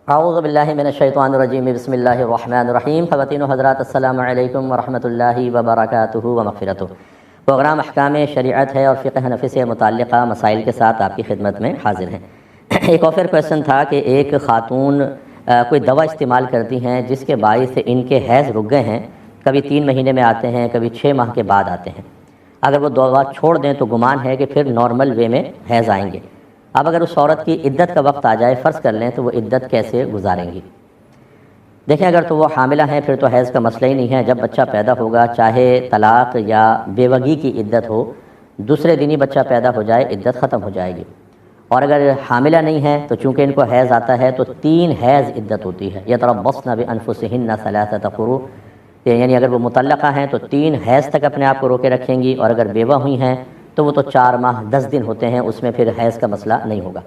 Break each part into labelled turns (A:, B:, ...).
A: اعوذ باللہ من الشیطان الرجیم، بسم اللہ الرحمن الرحیم۔ خواتین و حضرات، السلام علیکم ورحمۃ اللہ وبرکاتہ و مغفرتہ۔ پروگرام احکام شریعت ہے اور فقہ حنفی سے متعلقہ مسائل کے ساتھ آپ کی خدمت میں حاضر ہیں۔ ایک اور کویشچن تھا کہ ایک خاتون کوئی دوا استعمال کرتی ہیں جس کے باعث ان کے حیض رک گئے ہیں، کبھی 3 مہینے میں آتے ہیں، کبھی 6 ماہ کے بعد آتے ہیں۔ اگر وہ دوا چھوڑ دیں تو گمان ہے کہ پھر نارمل وے میں حیض آئیں گے۔ اب اگر اس عورت کی عدت کا وقت آ جائے، فرض کر لیں، تو وہ عدت کیسے گزاریں گی؟ دیکھیں، اگر تو وہ حاملہ ہیں پھر تو حیض کا مسئلہ ہی نہیں ہے۔ جب بچہ پیدا ہوگا، چاہے طلاق یا بیوگی کی عدت ہو، دوسرے دن ہی بچہ پیدا ہو جائے، عدت ختم ہو جائے گی۔ اور اگر حاملہ نہیں ہے تو چونکہ ان کو حیض آتا ہے تو 3 حیض عدت ہوتی ہے۔ یتربصن بانفسہن 3 قروء، یعنی اگر وہ مطلقہ ہیں تو 3 حیض تک اپنے آپ کو روکے رکھیں گی، اور اگر بیوہ ہوئی ہیں تو وہ تو 4 ماہ 10 دن ہوتے ہیں، اس میں پھر حیض کا مسئلہ نہیں ہوگا۔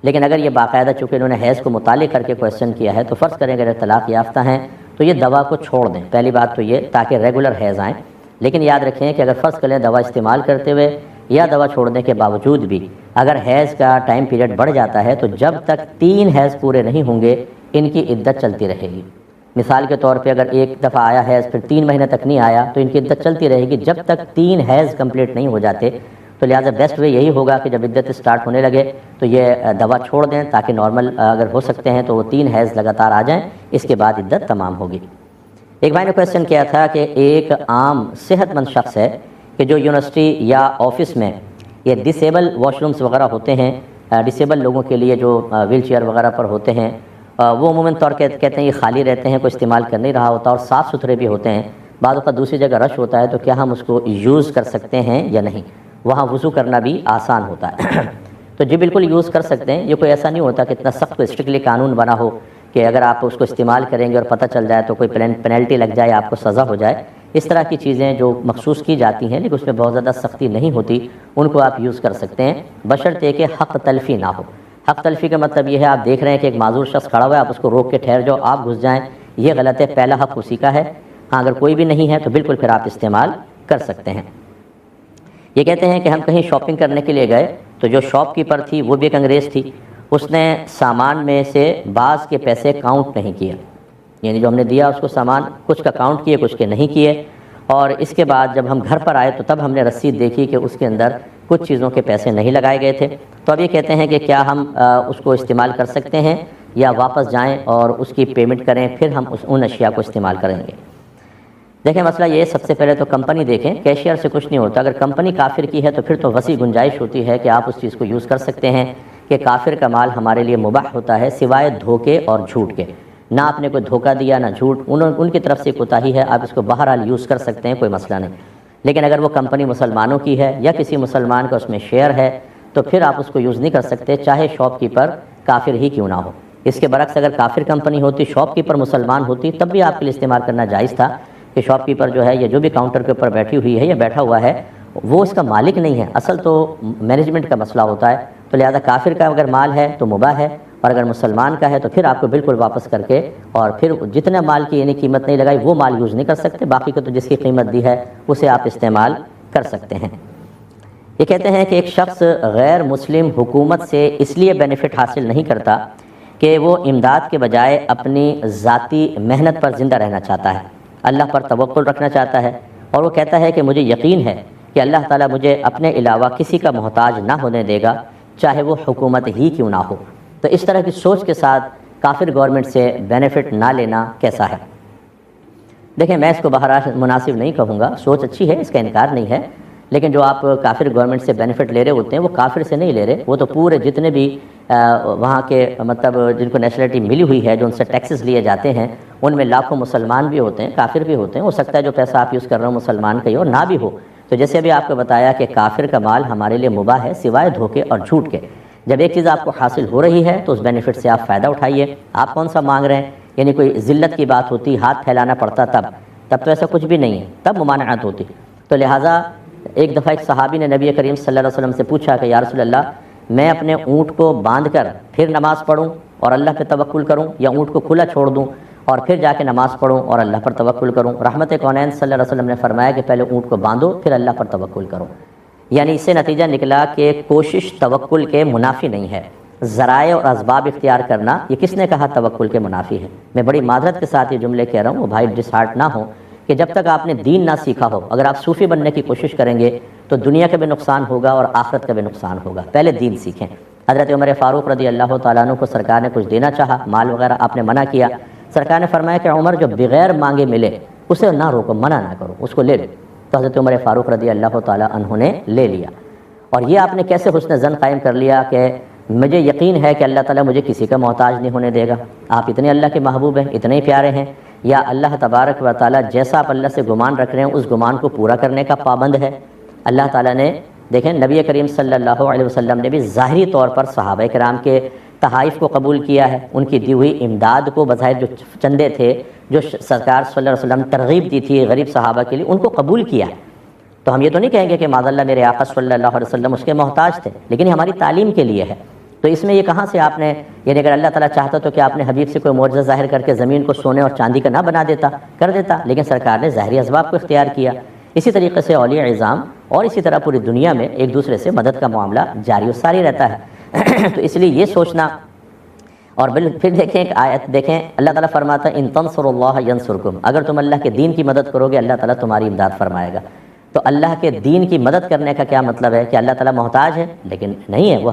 A: لیکن اگر یہ باقاعدہ چونکہ انہوں نے حیض کو متعلق کر کے کویشچن کیا ہے تو فرض کریں اگر طلاق یافتہ ہیں تو یہ دوا کو چھوڑ دیں۔ پہلی بات تو یہ تاکہ ریگولر حیض آئیں۔ لیکن یاد رکھیں کہ اگر فرض کریں دوا استعمال کرتے ہوئے یا دوا چھوڑنے کے باوجود بھی اگر حیض کا ٹائم پیریڈ بڑھ جاتا ہے تو جب تک 3 حیض پورے نہیں ہوں گے ان کی عدت چلتی رہے گی۔ مثال کے طور پہ اگر ایک دفعہ آیا حیض پھر 3 مہینے تک نہیں آیا تو ان کی عدت چلتی رہے گی جب تک 3 حیض کمپلیٹ نہیں ہو جاتے۔ تو لہٰذا بیسٹ وے یہی ہوگا کہ جب عدت اسٹارٹ ہونے لگے تو یہ دوا چھوڑ دیں تاکہ نارمل اگر ہو سکتے ہیں تو وہ 3 حیض لگاتار آ جائیں، اس کے بعد عدت تمام ہوگی۔ ایک بھائی نے کویشچن کیا تھا کہ ایک عام صحت مند شخص ہے کہ جو یونیورسٹی یا آفس میں یہ ڈسیبل واش رومز وغیرہ ہوتے ہیں، ڈسیبل لوگوں کے لیے جو ویل چیئر وغیرہ پر ہوتے ہیں، وہ عموماً طور کہتے ہیں یہ خالی رہتے ہیں، کوئی استعمال کر نہیں رہا ہوتا اور صاف ستھرے بھی ہوتے ہیں۔ بعض اوقات دوسری جگہ رش ہوتا ہے تو کیا ہم اس کو یوز کر سکتے ہیں یا نہیں؟ وہاں وضو کرنا بھی آسان ہوتا ہے تو جی بالکل یوز کر سکتے ہیں۔ یہ کوئی ایسا نہیں ہوتا کہ اتنا سخت کوئی اسٹرکٹلی قانون بنا ہو کہ اگر آپ اس کو استعمال کریں گے اور پتہ چل جائے تو کوئی پینلٹی لگ جائے، آپ کو سزا ہو جائے۔ اس طرح کی چیزیں جو مخصوص کی جاتی ہیں لیکن اس میں بہت زیادہ سختی نہیں ہوتی، ان کو آپ یوز کر سکتے ہیں، بشرطے کہ حق تلفی نہ ہو۔ حق تلفی کا مطلب یہ ہے آپ دیکھ رہے ہیں کہ ایک معذور شخص کھڑا ہوا ہے، آپ اس کو روک کے ٹھہر جاؤ، آپ گھس جائیں، یہ غلط ہے۔ پہلا حق اسی کا ہے۔ ہاں اگر کوئی بھی نہیں ہے تو بالکل پھر آپ استعمال کر سکتے ہیں۔ یہ کہتے ہیں کہ ہم کہیں شاپنگ کرنے کے لیے گئے تو جو شاپ کیپر تھی وہ بھی ایک انگریز تھی، اس نے سامان میں سے بعض کے پیسے کاؤنٹ نہیں کیا، یعنی جو ہم نے دیا اس کو سامان کچھ کا کاؤنٹ کیے کچھ کے نہیں کیے، اور اس کے بعد جب ہم گھر پر آئے تو تب ہم نے رسید دیکھی کہ اس کے اندر کچھ چیزوں کے پیسے نہیں لگائے گئے تھے۔ تو اب یہ کہتے ہیں کہ کیا ہم اس کو استعمال کر سکتے ہیں یا واپس جائیں اور اس کی پیمنٹ کریں، پھر ہم ان اشیاء کو استعمال کریں گے؟ دیکھیں مسئلہ یہ، سب سے پہلے تو کمپنی دیکھیں، کیشیئر سے کچھ نہیں ہوتا۔ اگر کمپنی کافر کی ہے تو پھر تو وسیع گنجائش ہوتی ہے کہ آپ اس چیز کو یوز کر سکتے ہیں کہ کافر کا مال ہمارے لیے مباح ہوتا ہے سوائے دھوکے اور جھوٹ کے۔ نہ آپ نے کوئی دھوکہ دیا نہ جھوٹ، ان کی طرف سے کوتاہی ہے، آپ اس کو بہرحال یوز کر سکتے ہیں، کوئی مسئلہ نہیں۔ لیکن اگر وہ کمپنی مسلمانوں کی ہے یا کسی مسلمان کا اس میں شیئر ہے تو پھر آپ اس کو یوز نہیں کر سکتے، چاہے شاپ کیپر کافر ہی کیوں نہ ہو۔ اس کے برعکس اگر کافر کمپنی ہوتی، شاپ کیپر مسلمان ہوتی، تب بھی آپ کے لیے استعمال کرنا جائز تھا کہ شاپ کیپر جو ہے یہ جو بھی کاؤنٹر کے اوپر بیٹھی ہوئی ہے یا بیٹھا ہوا ہے وہ اس کا مالک نہیں ہے، اصل تو مینجمنٹ کا مسئلہ ہوتا ہے۔ تو لہذا کافر کا اگر مال ہے تو مباح ہے، اور اگر مسلمان کا ہے تو پھر آپ کو بالکل واپس کر کے اور پھر جتنا مال کی یعنی قیمت نہیں لگائی وہ مال یوز نہیں کر سکتے، باقی کو تو جس کی قیمت دی ہے اسے آپ استعمال کر سکتے ہیں۔ یہ کہتے ہیں کہ ایک شخص غیر مسلم حکومت سے اس لیے بینیفٹ حاصل نہیں کرتا کہ وہ امداد کے بجائے اپنی ذاتی محنت پر زندہ رہنا چاہتا ہے، اللہ پر توکل رکھنا چاہتا ہے، اور وہ کہتا ہے کہ مجھے یقین ہے کہ اللہ تعالیٰ مجھے اپنے علاوہ کسی کا محتاج نہ ہونے دے گا، چاہے وہ حکومت ہی کیوں نہ ہو۔ تو اس طرح کی سوچ کے ساتھ کافر گورنمنٹ سے بینیفٹ نہ لینا کیسا ہے؟ دیکھیں میں اس کو بہرحال مناسب نہیں کہوں گا، سوچ اچھی ہے، اس کا انکار نہیں ہے، لیکن جو آپ کافر گورنمنٹ سے بینیفٹ لے رہے ہوتے ہیں وہ کافر سے نہیں لے رہے، وہ تو پورے جتنے بھی وہاں کے مطلب جن کو نیشنلٹی ملی ہوئی ہے، جو ان سے ٹیکسز لیے جاتے ہیں، ان میں لاکھوں مسلمان بھی ہوتے ہیں، کافر بھی ہوتے ہیں۔ ہو سکتا ہے جو پیسہ آپ یوز کر رہے ہو مسلمان کا ہی اور نہ بھی ہو۔ تو جیسے ابھی آپ کو بتایا کہ کافر کا مال ہمارے لیے مباح ہے سوائے دھوکے اور جھوٹ کے۔ جب ایک چیز آپ کو حاصل ہو رہی ہے تو اس بینیفٹ سے آپ فائدہ اٹھائیے۔ آپ کون سا مانگ رہے ہیں؟ یعنی کوئی ذلت کی بات ہوتی، ہاتھ پھیلانا پڑتا، تب تو ایسا کچھ بھی نہیں ہے، تب ممانعت ہوتی۔ تو لہٰذا ایک دفعہ ایک صحابی نے نبی کریم صلی اللہ علیہ وسلم سے پوچھا کہ یا رسول اللہ، میں اپنے اونٹ کو باندھ کر پھر نماز پڑھوں اور اللہ پہ توکل کروں، یا اونٹ کو کھلا چھوڑ دوں اور پھر جا کے نماز پڑھوں اور اللہ پر توکل کروں؟ رحمت کونین صلی اللہ علیہ وسلم نے فرمایا کہ پہلے اونٹ کو باندھو پھر اللہ پر توکل کرو۔ یعنی اس سے نتیجہ نکلا کہ کوشش توکل کے منافی نہیں ہے، ذرائع اور اسباب اختیار کرنا، یہ کس نے کہا توکل کے منافی ہے؟ میں بڑی معذرت کے ساتھ یہ جملے کہہ رہا ہوں، وہ بھائی ڈس ہارٹ نہ ہوں کہ جب تک آپ نے دین نہ سیکھا ہو، اگر آپ صوفی بننے کی کوشش کریں گے تو دنیا کا بھی نقصان ہوگا اور آخرت کا بھی نقصان ہوگا۔ پہلے دین سیکھیں۔ حضرت عمر فاروق رضی اللہ تعالیٰ عنہ کو سرکار نے کچھ دینا چاہا، مال وغیرہ آپ نے منع کیا، سرکار نے فرمایا کہ عمر جو بغیر مانگے ملے اسے نہ روکو، منع نہ کرو، اس کو لے لو۔ تو حضرت عمر فاروق رضی اللہ تعالیٰ عنہ نے لے لیا۔ اور یہ آپ نے کیسے حسن ظن قائم کر لیا کہ مجھے یقین ہے کہ اللہ تعالیٰ مجھے کسی کا محتاج نہیں ہونے دے گا، آپ اتنے اللہ کے محبوب ہیں، اتنے ہی پیارے ہیں، یا اللہ تبارک و تعالیٰ جیسا آپ اللہ سے گمان رکھ رہے ہیں اس گمان کو پورا کرنے کا پابند ہے۔ اللہ تعالیٰ نے دیکھیں نبی کریم صلی اللہ علیہ وسلم نے بھی ظاہری طور پر صحابہ کرام کے تحائف کو قبول کیا ہے، ان کی دی ہوئی امداد کو، بظاہر جو چندے تھے جو سرکار صلی اللہ علیہ وسلم ترغیب دی تھی غریب صحابہ کے لیے، ان کو قبول کیا ہے۔ تو ہم یہ تو نہیں کہیں گے کہ معاذ اللہ میرے آقا صلی اللہ علیہ وسلم اس کے محتاج تھے، لیکن یہ ہماری تعلیم کے لیے ہے۔ تو اس میں یہ کہاں سے آپ نے، یعنی اگر اللہ تعالیٰ چاہتا تو کہ آپ نے حبیب سے کوئی معجزہ ظاہر کر کے زمین کو سونے اور چاندی کا نہ بنا دیتا، کر دیتا، لیکن سرکار نے ظاہری اسباب کو اختیار کیا۔ اسی طریقے سے اولیاء اعظام اور اسی طرح پوری دنیا میں ایک دوسرے سے مدد کا معاملہ جاری و ساری رہتا ہے۔ تو اس لیے یہ سوچنا، اور پھر دیکھیں ایک آیت دیکھیں، اللہ تعالیٰ فرماتا ہے ان تنصروا اللہ ینصرکم، اگر تم اللہ کے دین کی مدد کرو گے اللہ تعالیٰ تمہاری امداد فرمائے گا۔ تو اللہ کے دین کی مدد کرنے کا کیا مطلب ہے کہ اللہ تعالیٰ محتاج ہے؟ لیکن نہیں ہے، وہ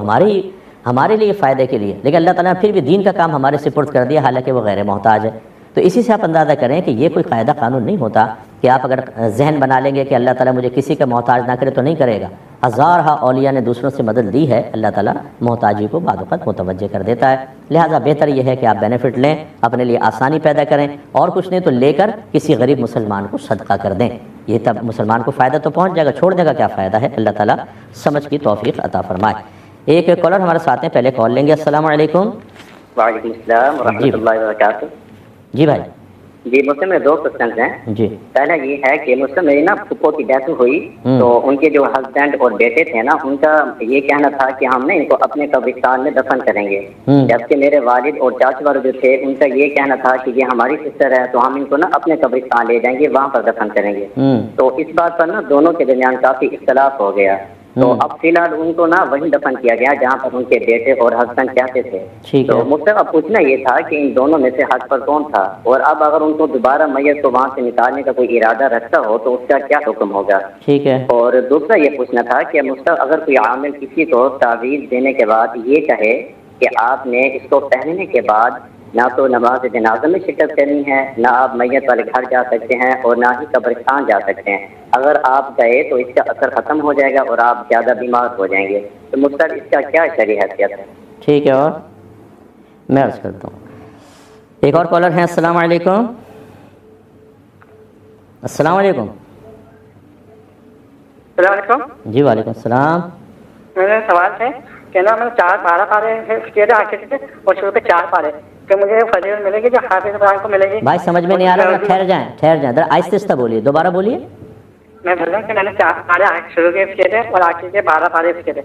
A: ہمارے لیے فائدے کے لیے، لیکن اللہ تعالیٰ نے پھر بھی دین کا کام ہمارے سپرد کر دیا حالانکہ وہ غیر محتاج ہے۔ تو اسی سے آپ اندازہ کریں کہ یہ کوئی قاعدہ قانون نہیں ہوتا کہ آپ اگر ذہن بنا لیں گے کہ اللہ تعالیٰ مجھے کسی کا محتاج نہ کرے تو نہیں کرے گا۔ ہزارہ اولیاء نے دوسروں سے مدد دی ہے، اللہ تعالیٰ محتاجی کو بعض اوقات متوجہ کر دیتا ہے۔ لہٰذا بہتر یہ ہے کہ آپ بینیفٹ لیں، اپنے لیے آسانی پیدا کریں، اور کچھ نہیں تو لے کر کسی غریب مسلمان کو صدقہ کر دیں، یہ تب مسلمان کو فائدہ تو پہنچ جائے گا، چھوڑنے کا کیا فائدہ ہے؟ اللہ تعالیٰ سمجھ کی توفیق عطا فرمائے۔ ایک کالر ہمارے ساتھ ہیں، پہلے کال لیں گے۔ السلام علیکم۔
B: وعلیکم السلام ورحمۃ اللہ وبرکاتہ۔
A: جی بھائی۔
B: جی مجھ سے میرے 2 کوشچنز ہیں۔
A: جی
B: پہلا یہ ہے کہ مجھ سے میری نا پھپھو کی ڈیتھ ہوئی، تو ان کے جو ہسبینڈ اور بیٹے تھے نا، ان کا یہ کہنا تھا کہ ہم نے ان کو اپنے قبرستان میں دفن کریں گے، جبکہ میرے والد اور چاچا والد جو تھے ان کا یہ کہنا تھا کہ یہ ہماری سسٹر ہے تو ہم ان کو نا اپنے قبرستان لے جائیں گے، وہاں پر دفن کریں گے۔ تو اس بات پر نا دونوں کے درمیان کافی اختلاف ہو گیا، تو اب فی الحال ان کو نا وہیں دفن کیا گیا جہاں پر ان کے بیٹے اور ہسبینڈ چاہتے تھے۔ تو مجھ سے اب پوچھنا یہ تھا کہ ان دونوں میں سے حق پر کون تھا، اور اب اگر ان کو دوبارہ میت کو وہاں سے نکالنے کا کوئی ارادہ رکھتا ہو تو اس کا کیا حکم ہوگا؟
A: ٹھیک ہے۔
B: اور دوسرا یہ پوچھنا تھا کہ مجھ اگر کوئی عامل کسی کو تعویذ دینے کے بعد یہ کہے کہ آپ نے اس کو پہننے کے بعد نہ تو نماز جنازہ میں شرکت کرنی ہے، نہ آپ میت والے گھر جا سکتے ہیں، اور نہ ہی قبرستان جا سکتے ہیں، اگر آپ گئے تو اس کا اثر ختم ہو جائے گا اور آپ زیادہ بیمار ہو جائیں گے، تو مستقل اس کا کیا شرعی حیثیت ہے؟
A: ٹھیک ہے، اور میں عرض کرتا ہوں۔ ایک اور کالر ہیں۔ السلام علیکم۔ السلام علیکم۔
C: السلام علیکم۔
A: جی وعلیکم السلام۔
C: میرا سوال ہے کہ نا میں 4 12 پارے آخر سے اور شروع پہ 4 پارے کہ مجھے فضیلت ملے گی جو حافظ قرآن کو ملے گی؟
A: بھائی سمجھ میں نہیں آ رہا، ٹھہر جائیں ذرا آہستہ آہستہ بولیے، دوبارہ بولیے۔
C: میں بول رہا ہوں کہ میں نے 4 پارے شروع کے کیے تھے اور آخر کے 12 پارے کیے تھے،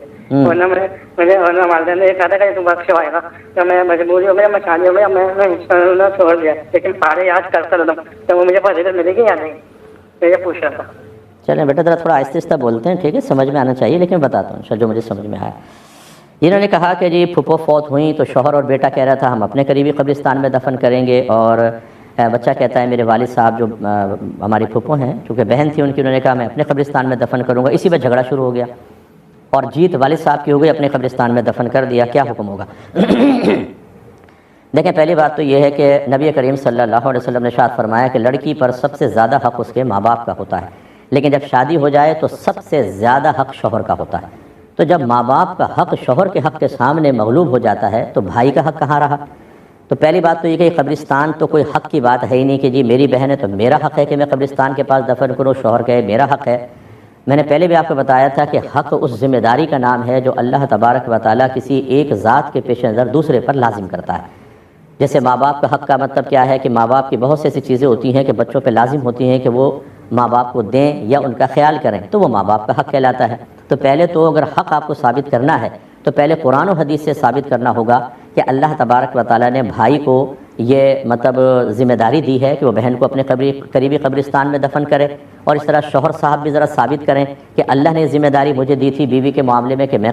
C: ورنہ مجھے والدین نے یہ کہا تھا کہ تم بخش آئے گا، تو میں مجبوری ہو گئی، میں شادی ہو گئی، میں چھوڑ دیا، لیکن پارے یاد کرتا رہتا ہوں، تو وہ مجھے فضیلت ملے گی یا نہیں؟ میں یہ پوچھ رہا تھا۔
A: چلیں بیٹا ذرا تھوڑا آہستہ آہستہ بولتے ہیں، ٹھیک ہے، سمجھ میں آنا چاہیے، لیکن بتاتا ہوں جو مجھے سمجھ میں آیا۔ انہوں نے کہا کہ جی پھپھو فوت ہوئیں تو شوہر اور بیٹا کہہ رہا تھا ہم اپنے قریبی قبرستان میں دفن کریں گے، اور بچہ کہتا ہے میرے والد صاحب جو ہماری پھپھو ہیں چونکہ بہن تھی ان کی، انہوں نے کہا میں اپنے قبرستان میں دفن کروں گا، اسی پہ جھگڑا شروع ہو گیا اور جیت والد صاحب کی ہو گئی، اپنے قبرستان میں دفن کر دیا، کیا حکم ہوگا؟ دیکھیں پہلی بات تو یہ ہے کہ نبی کریم صلی اللہ علیہ وسلم نے ارشاد فرمایا کہ لڑکی پر سب سے زیادہ حق اس کے ماں باپ کا ہوتا ہے، لیکن جب شادی ہو جائے تو سب سے زیادہ حق شوہر کا ہوتا ہے۔ تو جب ماں باپ کا حق شوہر کے حق کے سامنے مغلوب ہو جاتا ہے تو بھائی کا حق کہاں رہا؟ تو پہلی بات تو یہ کہ قبرستان تو کوئی حق کی بات ہے ہی نہیں کہ جی میری بہن ہے تو میرا حق ہے کہ میں قبرستان کے پاس دفن کروں، شوہر کہے میرا حق ہے۔ میں نے پہلے بھی آپ کو بتایا تھا کہ حق اس ذمہ داری کا نام ہے جو اللہ تبارک و تعالیٰ کسی ایک ذات کے پیش نظر دوسرے پر لازم کرتا ہے۔ جیسے ماں باپ کا حق کا مطلب کیا ہے کہ ماں باپ کی بہت سی ایسی چیزیں ہوتی ہیں کہ بچوں پہ لازم ہوتی ہیں کہ وہ ماں باپ کو دیں یا ان کا خیال کریں، تو وہ ماں باپ کا حق کہلاتا ہے۔ تو پہلے تو اگر حق آپ کو ثابت کرنا ہے تو پہلے قرآن و حدیث سے ثابت کرنا ہوگا کہ اللہ تبارک و تعالیٰ نے بھائی کو یہ ذمہ داری دی ہے کہ وہ بہن کو اپنے قریبی قبرستان میں دفن کرے، اور اس طرح شوہر صاحب بھی ذرا ثابت کریں کہ اللہ نے ذمہ داری مجھے دی تھی بیوی کے معاملے میں کہ میں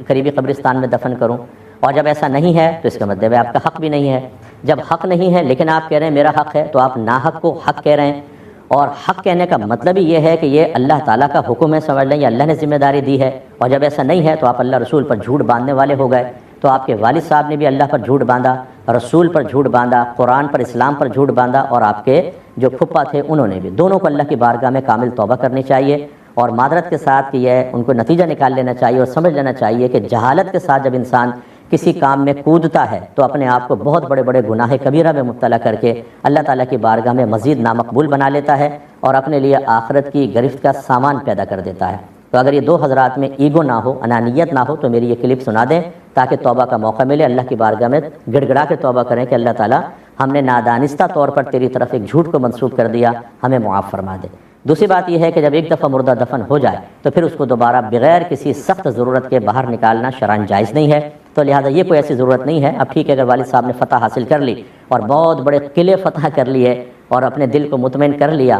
A: قریبی قبرستان میں دفن کروں۔ اور جب ایسا نہیں ہے تو اس کا مطلب ہے آپ کا حق بھی نہیں ہے۔ جب حق نہیں ہے لیکن آپ کہہ رہے ہیں میرا حق ہے، تو آپ ناحق کو حق کہہ رہے ہیں، اور حق کہنے کا مطلب ہی یہ ہے کہ یہ اللہ تعالیٰ کا حکم ہے، سمجھ لیں یہ اللہ نے ذمہ داری دی ہے، اور جب ایسا نہیں ہے تو آپ اللہ رسول پر جھوٹ باندھنے والے ہو گئے۔ تو آپ کے والد صاحب نے بھی اللہ پر جھوٹ باندھا، رسول پر جھوٹ باندھا، قرآن پر، اسلام پر جھوٹ باندھا، اور آپ کے جو پھپھا تھے انہوں نے بھی، دونوں کو اللہ کی بارگاہ میں کامل توبہ کرنی چاہیے، اور معذرت کے ساتھ کہ یہ ان کو نتیجہ نکال لینا چاہیے اور سمجھ لینا چاہیے کہ جہالت کے ساتھ جب انسان کسی کام میں کودتا ہے تو اپنے آپ کو بہت بڑے بڑے گناہ کبیرہ میں مبتلا کر کے اللہ تعالیٰ کی بارگاہ میں مزید نامقبول بنا لیتا ہے، اور اپنے لیے آخرت کی گرفت کا سامان پیدا کر دیتا ہے۔ تو اگر یہ دو حضرات میں ایگو نہ ہو، انانیت نہ ہو، تو میری یہ کلپ سنا دیں تاکہ توبہ کا موقع ملے، اللہ کی بارگاہ میں گڑ گڑا کے توبہ کریں کہ اللہ تعالیٰ ہم نے نادانستہ طور پر تیری طرف ایک جھوٹ کو منسوب کر دیا، ہمیں معاف فرما دے۔ دوسری بات یہ ہے کہ جب ایک دفعہ مردہ دفن ہو جائے تو پھر اس کو دوبارہ بغیر کسی سخت ضرورت کے باہر نکالنا شرعاً جائز نہیں ہے، تو لہٰذا یہ کوئی ایسی ضرورت نہیں ہے۔ اب ٹھیک ہے اگر والد صاحب نے فتح حاصل کر لی اور بہت بڑے قلعے فتح کر لیے اور اپنے دل کو مطمئن کر لیا،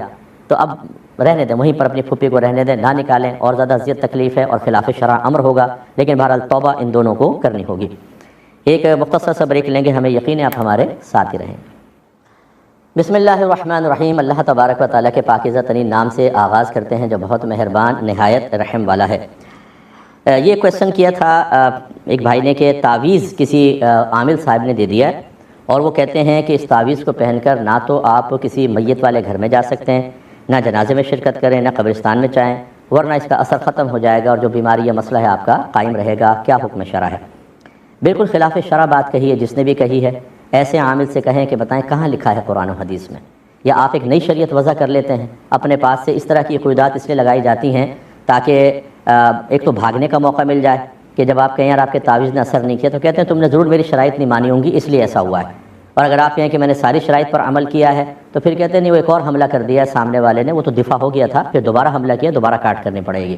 A: تو اب رہنے دیں، وہیں پر اپنی پھوپھی کو رہنے دیں، نہ نکالیں، اور زیادہ اذیت تکلیف ہے اور خلاف شرع امر ہوگا، لیکن بہرحال توبہ ان دونوں کو کرنی ہوگی۔ ایک مختصر سا بریک لیں گے، ہمیں یقین ہے آپ ہمارے ساتھ ہی رہیں۔ بسم اللہ الرحمن الرحیم۔ اللہ تبارک و تعالیٰ کے پاکیزہ ترین نام سے آغاز کرتے ہیں جو بہت مہربان نہایت رحم والا ہے۔ یہ کویسچن کیا تھا ایک بھائی نے کہ تعویذ کسی عامل صاحب نے دے دیا ہے، اور وہ کہتے ہیں کہ اس تعویذ کو پہن کر نہ تو آپ کسی میت والے گھر میں جا سکتے ہیں، نہ جنازے میں شرکت کریں، نہ قبرستان میں جائیں، ورنہ اس کا اثر ختم ہو جائے گا اور جو بیماری یا مسئلہ ہے آپ کا قائم رہے گا۔ کیا حکم شرع ہے؟ بالکل خلاف شرع بات کہی ہے جس نے بھی کہی ہے۔ ایسے عامل سے کہیں کہ بتائیں کہاں لکھا ہے قرآن و حدیث میں، یا آپ ایک نئی شریعت وضع کر لیتے ہیں۔ اپنے پاس سے اس طرح کی قیودات اس لیے لگائی جاتی ہیں تاکہ ایک تو بھاگنے کا موقع مل جائے کہ جب آپ کہیں یار آپ کے تعویذ نے اثر نہیں کیا تو کہتے ہیں تم نے ضرور میری شرائط نہیں مانی ہوں گی اس لیے ایسا ہوا ہے، اور اگر آپ کہیں کہ میں نے ساری شرائط پر عمل کیا ہے تو پھر کہتے ہیں نہیں وہ ایک اور حملہ کر دیا ہے سامنے والے نے، وہ تو دفاع ہو گیا تھا، پھر دوبارہ حملہ کیا، دوبارہ کاٹ کرنی پڑے گی۔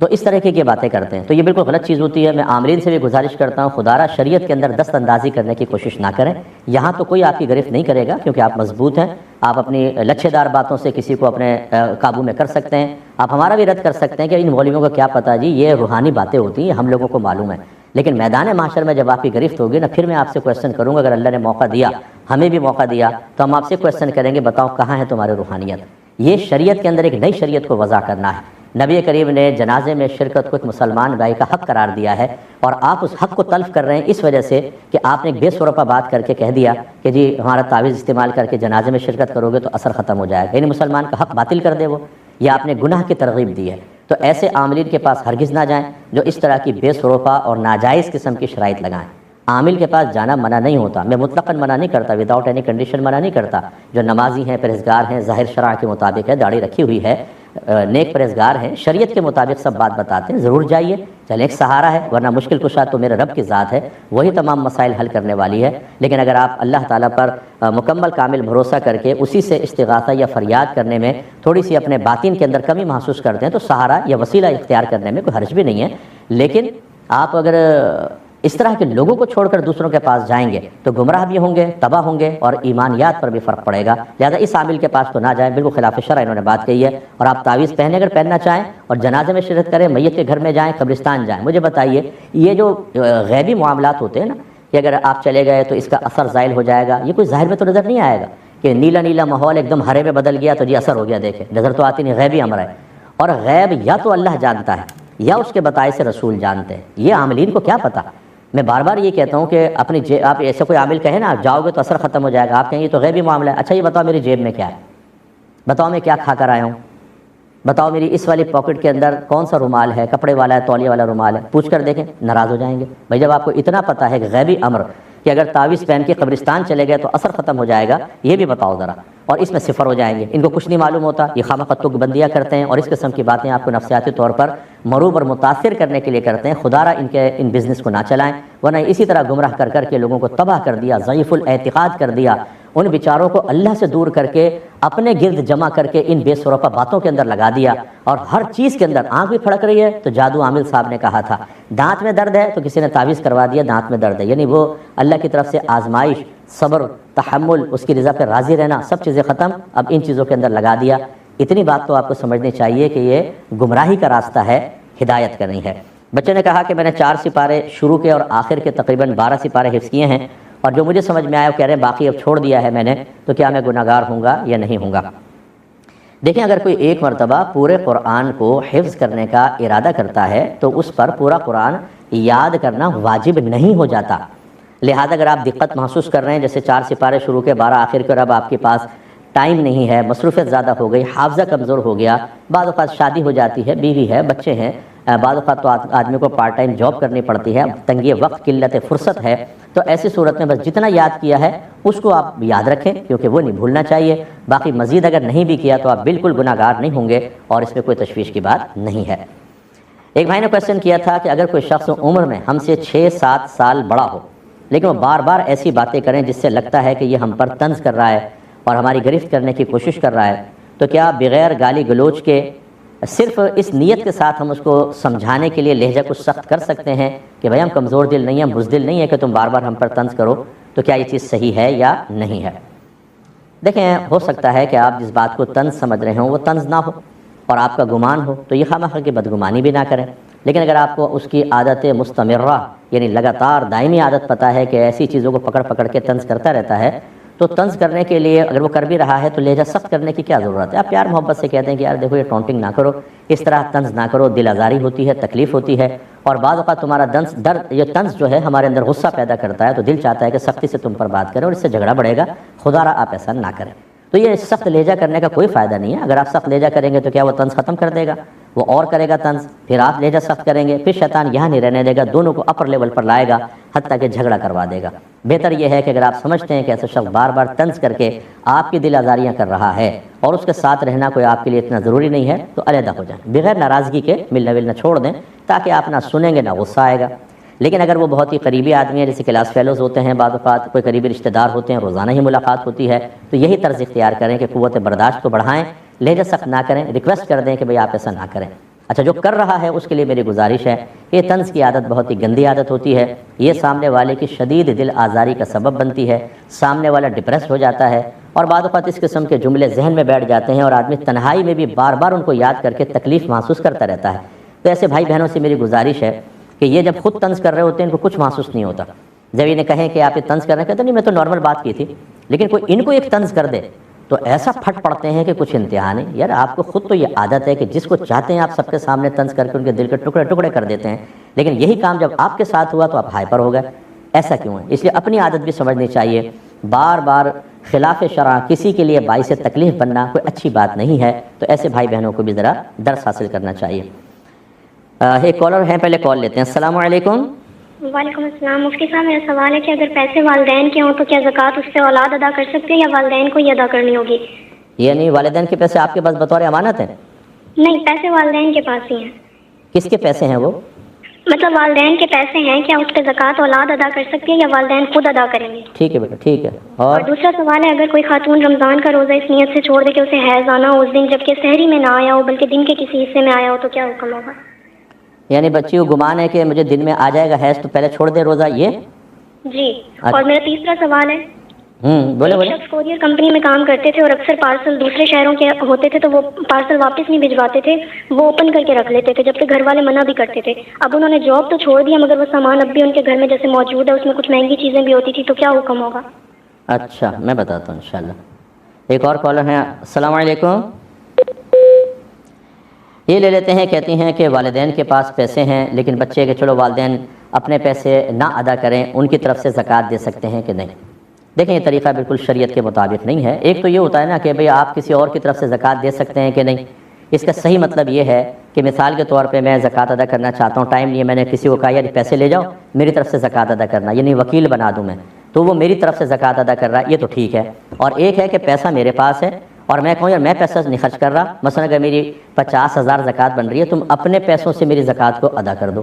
A: تو اس طرح کی باتیں کرتے ہیں، تو یہ بالکل غلط چیز ہوتی ہے۔ میں عاملین سے بھی گزارش کرتا ہوں خدا را شریعت کے اندر دست اندازی کرنے کی کوشش نہ کریں، یہاں تو کوئی آپ کی گرفت نہیں کرے گا کیونکہ آپ مضبوط ہیں، آپ اپنی لچھے دار باتوں سے کسی کو اپنے قابو میں کر سکتے ہیں۔ آپ ہمارا بھی رد کر سکتے ہیں کہ ان مولویوں کو کیا پتہ جی، یہ روحانی باتیں ہوتی ہیں، ہم لوگوں کو معلوم ہے، لیکن میدان معاشر میں جب آپ کی گرفت ہوگی نا، پھر میں آپ سے کویسچن کروں گا، اگر اللہ نے موقع دیا، ہمیں بھی موقع دیا، تو ہم آپ سے کویسچن کریں گے بتاؤ کہاں ہے تمہاری روحانیت۔ یہ شریعت کے اندر ایک نئی شریعت کو وضع کرنا ہے۔ نبی کریم نے جنازے میں شرکت کو ایک مسلمان بھائی کا حق قرار دیا ہے، اور آپ اس حق کو تلف کر رہے ہیں اس وجہ سے کہ آپ نے ایک بے سرپا بات کر کے کہہ دیا کہ جی ہمارا تعویذ استعمال کر کے جنازے میں شرکت کرو گے تو اثر ختم ہو جائے گا، یعنی مسلمان کا حق باطل کر دے وہ، یا آپ نے گناہ کی ترغیب دی ہے۔ تو ایسے عاملین کے پاس ہرگز نہ جائیں جو اس طرح کی بے سروپا اور ناجائز قسم کی شرائط لگائیں۔ عامل کے پاس جانا منع نہیں ہوتا، میں مطلقاً منع نہیں کرتا، وداؤٹ اینی کنڈیشن منع نہیں کرتا۔ جو نمازی ہیں، پرہیزگار ہیں، ظاہر شرع کے مطابق ہے، داڑھی رکھی ہوئی ہے، نیک پرہیزگار ہیں، شریعت کے مطابق سب بات بتاتے ہیں، ضرور جائیے، چلیں ایک سہارا ہے، ورنہ مشکل کشا تو میرے رب کی ذات ہے، وہی تمام مسائل حل کرنے والی ہے۔ لیکن اگر آپ اللہ تعالیٰ پر مکمل کامل بھروسہ کر کے اسی سے استغاثہ یا فریاد کرنے میں تھوڑی سی اپنے باطن کے اندر کمی محسوس کرتے ہیں تو سہارا یا وسیلہ اختیار کرنے میں کوئی حرج بھی نہیں ہے۔ لیکن آپ اگر اس طرح کے لوگوں کو چھوڑ کر دوسروں کے پاس جائیں گے تو گمراہ بھی ہوں گے، تباہ ہوں گے، اور ایمانیات پر بھی فرق پڑے گا۔ لہذا اس عامل کے پاس تو نہ جائیں، بالکل خلاف شرع انہوں نے بات کہی ہے۔ اور آپ تعویذ پہنے اگر پہننا چاہیں اور جنازے میں شرکت کریں، میت کے گھر میں جائیں، قبرستان جائیں، مجھے بتائیے یہ جو غیبی معاملات ہوتے ہیں نا کہ اگر آپ چلے گئے تو اس کا اثر زائل ہو جائے گا، یہ کوئی ظاہر میں تو نظر نہیں آئے گا کہ نیلا نیلا ماحول ایک دم ہرے میں بدل گیا تو جی اثر ہو گیا، دیکھیں نظر تو آتی نہیں، غیبی امر ہے، اور غیب یا تو اللہ جانتا ہے یا اس کے بتائے سے رسول جانتے ہیں، یہ عاملین کو کیا پتہ۔ میں بار بار یہ کہتا ہوں کہ اپنی آپ ایسے کوئی عامل کہے نا آپ جاؤ گے تو اثر ختم ہو جائے گا، آپ کہیں یہ تو غیبی معاملہ ہے، اچھا یہ بتاؤ میری جیب میں کیا ہے، بتاؤ میں کیا کھا کر آیا ہوں، بتاؤ میری اس والی پاکٹ کے اندر کون سا رومال ہے، کپڑے والا ہے، تولیے والا رومال ہے، پوچھ کر دیکھیں، ناراض ہو جائیں گے۔ بھائی جب آپ کو اتنا پتہ ہے کہ غیبی امر کہ اگر تعویذ پہن کے قبرستان چلے گئے تو اثر ختم ہو جائے گا، یہ بھی بتاؤ ذرا، اور اس میں صفر ہو جائیں گے۔ ان کو کچھ نہیں معلوم ہوتا، یہ خواہ مخواہ تک بندیاں کرتے ہیں اور اس قسم کی باتیں آپ کو نفسیاتی طور پر مروب اور متاثر کرنے کے لیے کرتے ہیں۔ خدا را ان بزنس کو نہ چلائیں، ورنہ اسی طرح گمراہ کر کے لوگوں کو تباہ کر دیا، ضعیف الاعتقاد کر دیا، ان بیچاروں کو اللہ سے دور کر کے اپنے گرد جمع کر کے ان بے سروپا باتوں کے اندر لگا دیا، اور ہر چیز کے اندر آنکھ بھی پھڑک رہی ہے تو جادو عامل صاحب نے کہا تھا، دانت میں درد ہے تو کسی نے تعویذ کروا دیا دانت میں درد ہے، یعنی وہ اللہ کی طرف سے آزمائش، صبر، تحمل، اس کی رضا پہ راضی رہنا، سب چیزیں ختم، اب ان چیزوں کے اندر لگا دیا۔ اتنی بات تو آپ کو سمجھنی چاہیے کہ یہ گمراہی کا راستہ ہے، ہدایت کا نہیں ہے۔ بچے نے کہا کہ میں نے 4 سپارے شروع کے اور آخر کے تقریباً 12 سپارے حفظ کیے ہیں، اور جو مجھے سمجھ میں آیا وہ کہہ رہے ہیں باقی اب چھوڑ دیا ہے میں نے، تو کیا میں گناہ گار ہوں گا یا نہیں ہوں گا؟ دیکھیں، اگر کوئی ایک مرتبہ پورے قرآن کو حفظ کرنے کا ارادہ کرتا ہے تو اس پر پورا قرآن یاد کرنا واجب نہیں ہو جاتا۔ لہذا اگر آپ دقت محسوس کر رہے ہیں، جیسے 4 سپارے شروع کے 12 آخر کے، اور اب آپ کے پاس ٹائم نہیں ہے، مصروفیت زیادہ ہو گئی، حافظہ کمزور ہو گیا، بعض اوقات شادی ہو جاتی ہے، بیوی ہے، بچے ہیں، بعض اوقات تو آدمی کو پارٹ ٹائم جاب کرنی پڑتی ہے، تنگی وقت، قلت فرصت ہے، تو ایسی صورت میں بس جتنا یاد کیا ہے اس کو آپ یاد رکھیں، کیونکہ وہ نہیں بھولنا چاہیے۔ باقی مزید اگر نہیں بھی کیا تو آپ بالکل گناہ گار نہیں ہوں گے، اور اس میں کوئی تشویش کی بات نہیں ہے۔ ایک بھائی نے کویسچن کیا تھا کہ اگر کوئی شخص عمر میں ہم سے 6-7 سال بڑا ہو، لیکن وہ بار بار ایسی باتیں کریں جس سے لگتا ہے کہ یہ ہم پر طنز کر رہا ہے اور ہماری گرفت کرنے کی کوشش کر رہا ہے، تو کیا بغیر گالی گلوچ کے صرف اس نیت کے ساتھ ہم اس کو سمجھانے کے لیے لہجہ کچھ سخت کر سکتے ہیں کہ بھائی ہم کمزور دل نہیں ہیں، بزدل نہیں ہے کہ تم بار بار ہم پر طنز کرو، تو کیا یہ چیز صحیح ہے یا نہیں ہے؟ دیکھیں، ہو سکتا ہے کہ آپ جس بات کو طنز سمجھ رہے ہوں وہ طنز نہ ہو اور آپ کا گمان ہو، تو یہ خواہ کی بدگمانی بھی نہ کریں۔ لیکن اگر آپ کو اس کی عادت مستمرہ یعنی لگاتار دائمی عادت پتہ ہے کہ ایسی چیزوں کو پکڑ پکڑ کے طنز کرتا رہتا ہے، تو طنز کرنے کے لیے اگر وہ کر بھی رہا ہے تو لہجہ سخت کرنے کی کیا ضرورت ہے؟ آپ پیار محبت سے کہتے ہیں کہ یار دیکھو یہ ٹونٹنگ نہ کرو، اس طرح طنز نہ کرو، دل آزاری ہوتی ہے، تکلیف ہوتی ہے، اور بعض اوقات تمہارا درد یہ طنز جو ہے ہمارے اندر غصہ پیدا کرتا ہے، تو دل چاہتا ہے کہ سختی سے تم پر بات کریں اور اس سے جھگڑا بڑھے گا، خدا را آپ ایسا نہ کریں۔ تو یہ سخت لہجہ کرنے کا کوئی فائدہ نہیں ہے۔ اگر آپ سخت لہجہ کریں گے تو کیا وہ طنز ختم کر دے گا؟ وہ اور کرے گا طنز، پھر آپ لہجہ سخت کریں گے، پھر شیطان یہاں نہیں رہنے دے گا، دونوں کو اپر لیول پر لائے گا، حتیٰ کہ جھگڑا کروا دے گا۔ بہتر یہ ہے کہ اگر آپ سمجھتے ہیں کہ ایسا شخص بار بار طنز کر کے آپ کی دل آزاریاں کر رہا ہے اور اس کے ساتھ رہنا کوئی آپ کے لیے اتنا ضروری نہیں ہے، تو علیحدہ ہو جائیں، بغیر ناراضگی کے ملنا ولنا چھوڑ دیں، تاکہ آپ نہ سنیں گے نہ غصہ آئے گا۔ لیکن اگر وہ بہت ہی قریبی آدمی ہے، جیسے کلاس فیلوز ہوتے ہیں، بعض اوقات کوئی قریبی رشتہ دار ہوتے ہیں، روزانہ ہی ملاقات ہوتی ہے، تو یہی طرز اختیار کریں کہ قوت برداشت کو بڑھائیں، لہجہ سخت نہ کریں، ریکویسٹ کر دیں کہ بھئی آپ ایسا نہ کریں۔ اچھا، جو کر رہا ہے اس کے لیے میری گزارش ہے کہ یہ طنز کی عادت بہت ہی گندی عادت ہوتی ہے، یہ سامنے والے کی شدید دل آزاری کا سبب بنتی ہے، سامنے والا ڈپریس ہو جاتا ہے، اور بعض اوقات اس قسم کے جملے ذہن میں بیٹھ جاتے ہیں اور آدمی تنہائی میں بھی بار بار ان کو یاد کر کے تکلیف محسوس کرتا رہتا ہے۔ تو ایسے بھائی بہنوں سے میری گزارش ہے کہ یہ جب خود طنز کر رہے ہوتے ہیں ان کو کچھ محسوس نہیں ہوتا، جب انہیں کہیں کہ آپ یہ طنز کر رہے ہیں، کہتے نہیں میں تو نارمل بات کی تھی، لیکن کوئی ان کو ایک طنز کر دے تو ایسا پھٹ پڑتے ہیں کہ کچھ انتہا نہیں۔ یار آپ کو خود تو یہ عادت ہے کہ جس کو چاہتے ہیں آپ سب کے سامنے طنز کر کے ان کے دل کے ٹکڑے ٹکڑے کر دیتے ہیں، لیکن یہی کام جب آپ کے ساتھ ہوا تو آپ ہائپر ہو گئے۔ ایسا کیوں ہے؟ اس لیے اپنی عادت بھی سمجھنی چاہیے، بار بار خلاف شرع کسی کے لیے باعث تکلیف بننا کوئی اچھی بات نہیں ہے، تو ایسے بھائی بہنوں کو بھی ذرا درس حاصل کرنا چاہیے۔ ایک کالر ہیں، پہلے کال لیتے ہیں۔ السلام علیکم۔
D: وعلیکم السلام۔ مفتی صاحب میرا سوال ہے کہ اگر پیسے والدین کے ہوں تو کیا زکوٰۃ اس سے اولاد ادا کر سکتے ہیں یا والدین کو ہی ادا کرنی ہوگی؟
A: یعنی والدین کے پیسے آپ کے پاس بطور امانت ہیں؟
D: نہیں، پیسے والدین کے پاس ہی ہیں۔
A: کس کے پیسے ہیں وہ؟
D: مطلب والدین کے پیسے ہیں، کیا اس پہ زکوٰۃ اولاد ادا کر سکتی ہے یا والدین خود ادا کریں گے؟
A: ٹھیک ہے بیٹا، ٹھیک ہے۔
D: اور دوسرا سوال ہے، اگر کوئی خاتون رمضان کا روزہ اس نیت سے چھوڑ دے کہ اسے حیض آنا ہو اس دن، جبکہ سحری میں نہ آیا ہو بلکہ دن کے کسی حصے میں آیا ہو، تو کیا حکم ہوگا؟
A: یعنی بچی کو گمان ہے کہ مجھے دن میں آ جائے گا حیض تو پہلے چھوڑ دے روزہ، یہ؟
D: جی۔ اور میرا تیسرا سوال ہے،
A: بولے بولے۔
D: شخص کوریئر کمپنی میں کام کرتے تھے اور اکثر پارسل دوسرے شہروں کے ہوتے تھے تو وہ پارسل واپس نہیں بھجواتے تھے، وہ اوپن کر کے رکھ لیتے تھے، جبکہ گھر والے منع بھی کرتے تھے۔ اب انہوں نے جاب تو چھوڑ دیا مگر وہ سامان اب بھی ان کے گھر میں جیسے موجود ہے، اس میں کچھ مہنگی چیزیں بھی ہوتی تھی، تو کیا حکم ہوگا؟
A: اچھا، میں بتاتا ہوں انشاءاللہ۔ ایک اور کالر ہیں۔ السلام علیکم۔ یہ لے لیتے ہیں، کہتی ہیں کہ والدین کے پاس پیسے ہیں لیکن بچے کہ چلو والدین اپنے پیسے نہ ادا کریں، ان کی طرف سے زکوٰۃ دے سکتے ہیں کہ نہیں؟ دیکھیں، یہ طریقہ بالکل شریعت کے مطابق نہیں ہے۔ ایک تو یہ ہوتا ہے نا کہ بھئی آپ کسی اور کی طرف سے زکوٰۃ دے سکتے ہیں کہ نہیں، اس کا صحیح مطلب یہ ہے کہ مثال کے طور پہ میں زکوٰۃ ادا کرنا چاہتا ہوں، ٹائم نہیں ہے، میں نے کسی کو کہا یار پیسے لے جاؤ میری طرف سے زکوٰۃ ادا کرنا، یعنی وکیل بنا دوں میں، تو وہ میری طرف سے زکوٰۃ ادا کر رہا ہے، یہ تو ٹھیک ہے۔ اور ایک ہے کہ پیسہ میرے پاس ہے اور میں کہوں یار میں پیسہ نہیں خرچ کر رہا، مثلا اگر میری 50,000 زکوٰۃ بن رہی ہے، تم اپنے پیسوں سے میری زکوٰۃ کو ادا کر دو،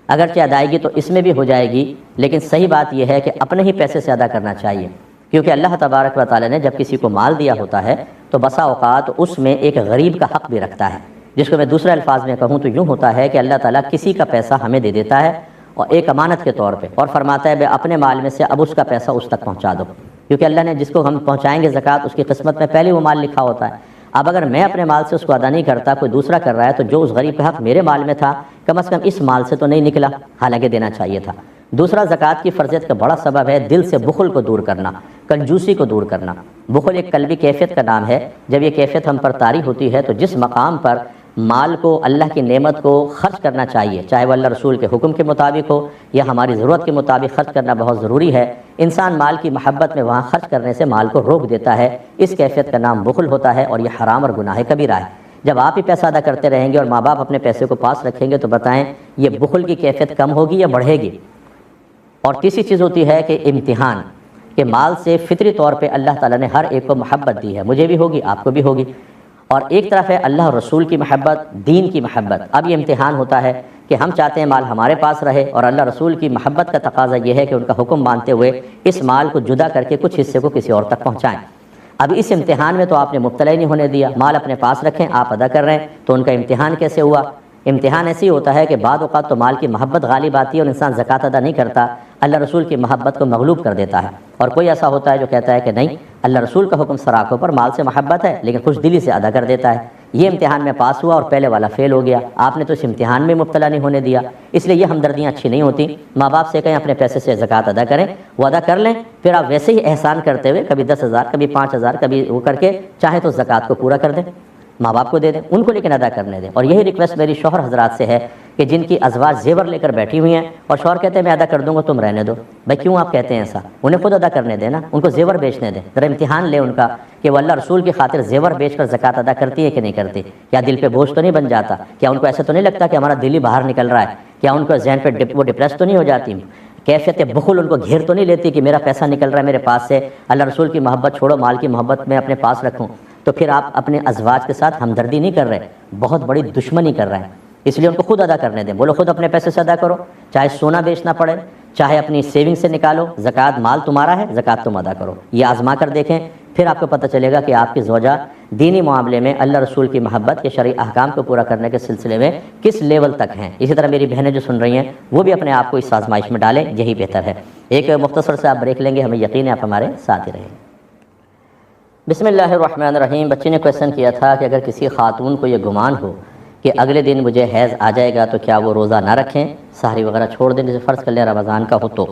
A: اگرچہ ادائیگی تو اس میں بھی ہو جائے گی، لیکن صحیح بات یہ ہے کہ اپنے ہی پیسے سے ادا کرنا چاہیے، کیونکہ اللہ تبارک و تعالیٰ نے جب کسی کو مال دیا ہوتا ہے تو بسا اوقات اس میں ایک غریب کا حق بھی رکھتا ہے، جس کو میں دوسرے الفاظ میں کہوں تو یوں ہوتا ہے کہ اللہ تعالیٰ کسی کا پیسہ ہمیں دے دیتا ہے اور ایک امانت کے طور پہ، اور فرماتا ہے بے اپنے مال میں سے اب اس کا پیسہ اس تک پہنچا دو، کیونکہ اللہ نے جس کو ہم پہنچائیں گے زکوٰۃ اس کی قسمت میں پہلے وہ مال لکھا ہوتا ہے۔ اب اگر میں اپنے مال سے اس کو ادا نہیں کرتا، کوئی دوسرا کر رہا ہے، تو جو اس غریب کا حق میرے مال میں تھا کم از کم اس مال سے تو نہیں نکلا، حالانکہ دینا چاہیے تھا۔ دوسرا زکوٰۃ کی فرضیت کا بڑا سبب ہے دل سے بخل کو دور کرنا، کنجوسی کو دور کرنا۔ بخل ایک قلبی کیفیت کا نام ہے۔ جب یہ کیفیت ہم پر طاری ہوتی ہے تو جس مقام پر مال کو، اللہ کی نعمت کو خرچ کرنا چاہیے، چاہے وہ اللہ رسول کے حکم کے مطابق ہو یا ہماری ضرورت کے مطابق خرچ کرنا بہت ضروری ہے، انسان مال کی محبت میں وہاں خرچ کرنے سے مال کو روک دیتا ہے۔ اس کیفیت کا نام بخل ہوتا ہے اور یہ حرام اور گناہ کبیرہ ہے۔ جب آپ ہی پیسہ ادا کرتے رہیں گے اور ماں باپ اپنے پیسے کو پاس رکھیں گے تو بتائیں یہ بخل کی کیفیت کم ہوگی یا بڑھے گی؟ اور تیسری چیز ہوتی ہے کہ امتحان، کہ مال سے فطری طور پہ اللہ تعالیٰ نے ہر ایک کو محبت دی ہے، مجھے بھی ہوگی، آپ کو بھی ہوگی، اور ایک طرف ہے اللہ اور رسول کی محبت، دین کی محبت۔ اب یہ امتحان ہوتا ہے کہ ہم چاہتے ہیں مال ہمارے پاس رہے، اور اللہ رسول کی محبت کا تقاضا یہ ہے کہ ان کا حکم مانتے ہوئے اس مال کو جدا کر کے کچھ حصے کو کسی اور تک پہنچائیں۔ اب اس امتحان میں تو آپ نے مبتلا ہی نہیں ہونے دیا، مال اپنے پاس رکھیں، آپ ادا کر رہے ہیں، تو ان کا امتحان کیسے ہوا؟ امتحان ایسے ہی ہوتا ہے کہ بعض اوقات تو مال کی محبت غالب آتی ہے اور انسان زکوٰۃ ادا نہیں کرتا، اللہ رسول کی محبت کو مغلوب کر دیتا ہے، اور کوئی ایسا ہوتا ہے جو کہتا ہے کہ نہیں، اللہ رسول کا حکم سراخوں پر، مال سے محبت ہے لیکن خوش دلی سے ادا کر دیتا ہے۔ یہ امتحان میں پاس ہوا اور پہلے والا فیل ہو گیا، آپ نے تو اس امتحان میں مبتلا نہیں ہونے دیا۔ اس لیے یہ ہمدردیاں اچھی نہیں ہوتی۔ ماں باپ سے کہیں اپنے پیسے سے زکوٰۃ ادا کریں، وہ ادا کر لیں، پھر آپ ویسے ہی احسان کرتے ہوئے کبھی 10,000 کبھی 5,000 کبھی وہ کر کے چاہیں تو زکوٰۃ کو پورا کر دیں، ماں باپ کو دے دیں، ان کو لیکن ادا کرنے دیں۔ اور یہی ریکویسٹ میری شوہر حضرات سے ہے کہ جن کی ازواج زیور لے کر بیٹھی ہوئی ہیں اور شوہر کہتے ہیں میں ادا کر دوں گا تم رہنے دو، بھائی کیوں آپ کہتے ہیں ایسا؟ انہیں خود ادا کرنے دیں نا، ان کو زیور بیچنے دیں، ذرا امتحان لیں ان کا کہ وہ اللہ رسول کی خاطر زیور بیچ کر زکوٰۃ ادا کرتی ہے کہ نہیں کرتی، کیا دل پہ بوجھ تو نہیں بن جاتا؟ کیا ان کو ایسا تو نہیں لگتا کہ ہمارا دل ہی باہر نکل رہا ہے؟ کیا ان کو ذہن پہ وہ ڈپریس تو نہیں ہو جاتی؟ کیفیت بخل ان کو گھیر تو نہیں لیتی کہ میرا پیسہ نکل رہا ہے میرے پاس سے، اللہ رسول کی محبت چھوڑو، مال کی محبت میں اپنے پاس رکھوں؟ تو پھر آپ اپنے ازواج کے ساتھ ہمدردی نہیں کر رہے، بہت بڑی دشمنی کر رہے ہیں۔ اس لیے ان کو خود ادا کرنے دیں، بولو خود اپنے پیسے سے ادا کرو، چاہے سونا بیچنا پڑے، چاہے اپنی سیونگ سے نکالو، زکوٰۃ مال تمہارا ہے، زکوٰۃ تم ادا کرو۔ یہ آزما کر دیکھیں، پھر آپ کو پتہ چلے گا کہ آپ کی زوجہ دینی معاملے میں اللہ رسول کی محبت کے شرعی احکام کو پورا کرنے کے سلسلے میں کس لیول تک ہیں۔ اسی طرح میری بہنیں جو سن رہی ہیں وہ بھی اپنے آپ کو اس آزمائش میں ڈالیں، یہی بہتر ہے۔ ایک مختصر سے آپ بریک لیں گے، ہمیں یقین ہے آپ ہمارے ساتھ ہی رہیں گے۔ بسم اللہ الرحمن الرحیم۔ بچے نے کویشچن کیا تھا کہ اگر کسی خاتون کو یہ گمان ہو کہ اگلے دن مجھے حیض آ جائے گا تو کیا وہ روزہ نہ رکھیں، سحری وغیرہ چھوڑ دیں، جیسے فرض کر لیں رمضان کا ہو تو؟